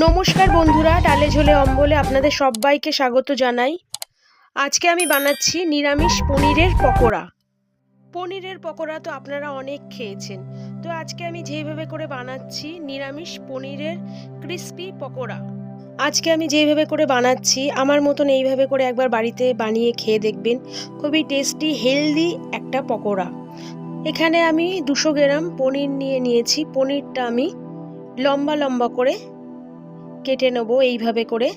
নমস্কার বন্ধুরা, ডালে ঝোলে অম্বলে আপনাদের সবাইকে স্বাগত জানাই। আজকে আমি বানাচ্ছি নিরামিষ পনিরের পকোড়া। পনিরের পকোড়া তো আপনারা অনেক খেয়েছেন, তো আজকে আমি যেভাবে করে বানাচ্ছি নিরামিষ পনিরের ক্রিস্পি পকোড়া। আজকে আমি যেভাবে করে বানাচ্ছি আমার মতন এইভাবে করে একবার বাড়িতে বানিয়ে খেয়ে দেখবেন। খুবই টেস্টি হেলদি একটা পকোড়া। এখানে আমি 200 গ্রাম পনির নিয়েছি। পনিরটা আমি লম্বা লম্বা করে কেটে নেব। এইভাবে করে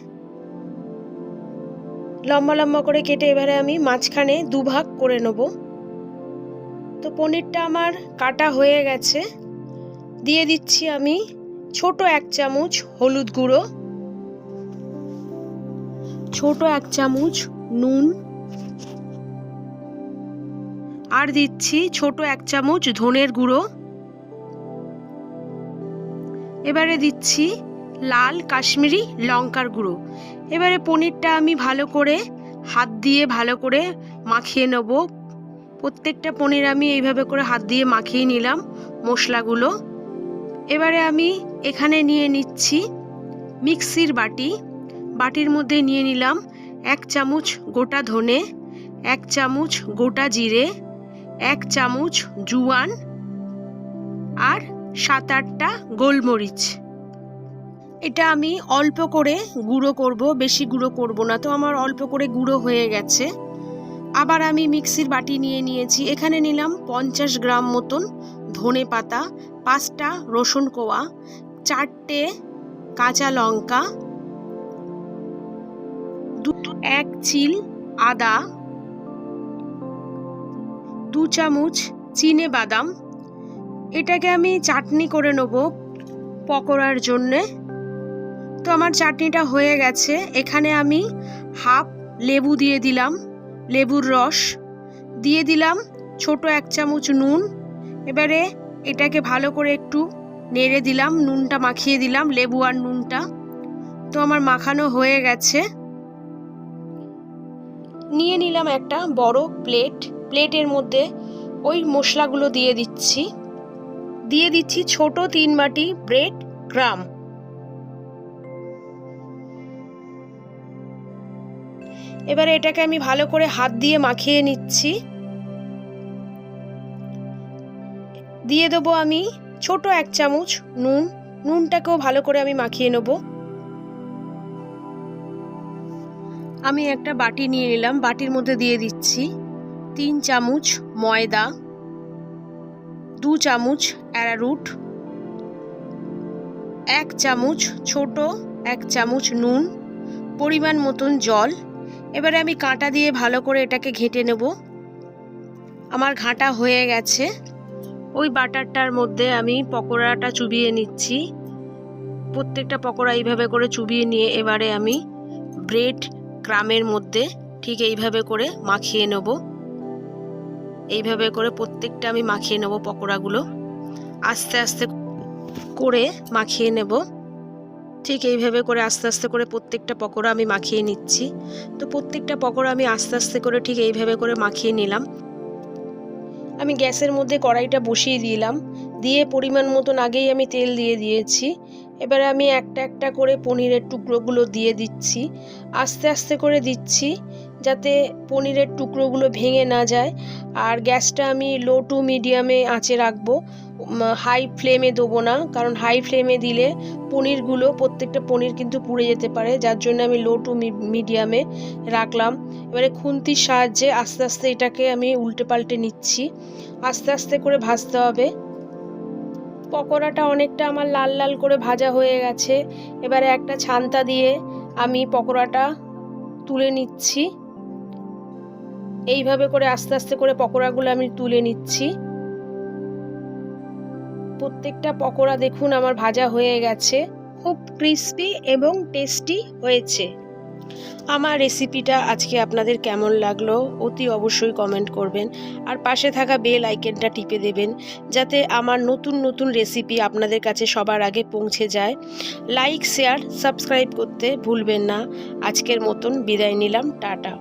লম্বা লম্বা করে কেটে এবারে আমি মাঝখানে দুভাগ করে নেব। তো পনিরটা আমার কাটা হয়ে গেছে। দিয়ে দিচ্ছি আমি ছোট 1 চামচ হলুদ গুঁড়ো, ছোট 1 চামচ নুন, আর দিচ্ছি ছোট 1 চামচ ধনের গুঁড়ো। এবারে দিচ্ছি লাল কাশ্মীরি লঙ্কার গুঁড়ো। এবারে পনিরটা আমি ভালো করে হাত দিয়ে ভালো করে মাখিয়ে নেব। প্রত্যেকটা পনির আমি এইভাবে করে হাত দিয়ে মাখিয়ে নিলাম মশলাগুলো। এবারে আমি এখানে নিয়ে নিচ্ছি মিক্সির বাটি। বাটির মধ্যে নিয়ে নিলাম 1 চামচ গোটা ধনে, 1 চামচ গোটা জিরে, 1 চামচ জোয়ান আর 7-8টা গোলমরিচ। এটা আমি অল্প করে গুঁড়ো করব, বেশি গুঁড়ো করব না। তো আমার অল্প করে গুঁড়ো হয়ে গেছে। আবার আমি মিক্সির বাটি নিয়ে নিয়েছি। এখানে নিলাম 50 গ্রাম মতন ধনে পাতা, 5টা রসুন কোয়া, 4টে কাঁচা লঙ্কা, 1 চিল আদা, 2 চামচ চিনে বাদাম। এটাকে আমি চাটনি করে নেব পকোড়ার জন্যে। তো আমার চাটনিটা হয়ে গেছে। এখানে আমি হাফ লেবু দিয়ে দিলাম, লেবুর রস দিয়ে দিলাম, ছোট 1 চামচ নুন। এবারে এটাকে ভালো করে একটু নেড়ে দিলাম, নুনটা মাখিয়ে দিলাম, লেবু আর নুনটা। তো আমার মাখানো হয়ে গেছে। নিয়ে নিলাম একটা বড় প্লেট। প্লেটের মধ্যে ওই মশলাগুলো দিয়ে দিচ্ছি ছোট 3 বাটি ব্রেড ক্রাম্ব। এবারে এটাকে আমি ভালো করে হাত দিয়ে মাখিয়ে নিচ্ছি। দিয়ে দেবো আমি ছোট 1 চামচ নুন। নুনটাকেও ভালো করে আমি মাখিয়ে নেব। আমি একটা বাটি নিয়ে নিলাম। বাটির মধ্যে দিয়ে দিচ্ছি 3 চামচ ময়দা, 2 চামচ অ্যারারুট, 1 চামচ ছোট 1 চামচ নুন, পরিমাণ মতন জল। এবারে আমি কাঁটা দিয়ে ভালো করে এটাকে ঘেঁটে নেব। আমার ঘাঁটা হয়ে গেছে। ওই বাটারটার মধ্যে আমি পকোড়াটা চুবিয়ে নিচ্ছি। প্রত্যেকটা পকোড়া এইভাবে করে চুবিয়ে নিয়ে এবারে আমি ব্রেড ক্রামের মধ্যে ঠিক এইভাবে করে মাখিয়ে নেব। এইভাবে করে প্রত্যেকটা আমি মাখিয়ে নেব। পকোড়াগুলো আস্তে আস্তে করে মাখিয়ে নেব। ঠিক এইভাবে করে আস্তে আস্তে করে প্রত্যেকটা পকোড়া আমি মাখিয়ে নিচ্ছি। তো প্রত্যেকটা পকোড়া আমি আস্তে আস্তে করে ঠিক এইভাবে করে মাখিয়ে নিলাম। আমি গ্যাসের মধ্যে কড়াইটা বসিয়ে দিলাম, দিয়ে পরিমাণ মতন আগেই আমি তেল দিয়ে দিয়েছি। এবারে আমি একটা একটা করে পনিরের টুকরোগুলো দিয়ে দিচ্ছি। আস্তে আস্তে করে দিচ্ছি যাতে পনিরের টুকরোগুলো ভেঙে না যায়। আর গ্যাসটা আমি লো টু মিডিয়ামে আঁচে রাখবো, হাই ফ্লেমে দেবো না, কারণ হাই ফ্লেমে দিলে পনিরগুলো প্রত্যেকটা পনির কিন্তু পুড়ে যেতে পারে। যার জন্য আমি লো টু মিডিয়ামে রাখলাম। এবারে খুন্তির সাহায্যে আস্তে আস্তে এটাকে আমি উল্টে পাল্টে নিচ্ছি। আস্তে আস্তে করে ভাজতে হবে। পকোড়াটা অনেকটা আমার লাল লাল করে ভাজা হয়ে গেছে। এবারে একটা ছান্তা দিয়ে আমি পকোড়াটা তুলে নিচ্ছি। এইভাবে করে আস্তে আস্তে করে পকোড়াগুলো আমি তুলে নিচ্ছি। প্রত্যেকটা পকোড়া দেখুন আমার ভাজা হয়ে গেছে। খুব ক্রিস্পি এবং টেস্টি হয়েছে। আমার রেসিপিটা আজকে আপনাদের কেমন লাগলো অতি অবশ্যই কমেন্ট করবেন। আর পাশে থাকা বেল আইকনটা টিপে দেবেন যাতে আমার নতুন নতুন রেসিপি আপনাদের কাছে সবার আগে পৌঁছে যায়। লাইক, শেয়ার, সাবস্ক্রাইব করতে ভুলবেন না। আজকের মতন বিদায় নিলাম। টাটা।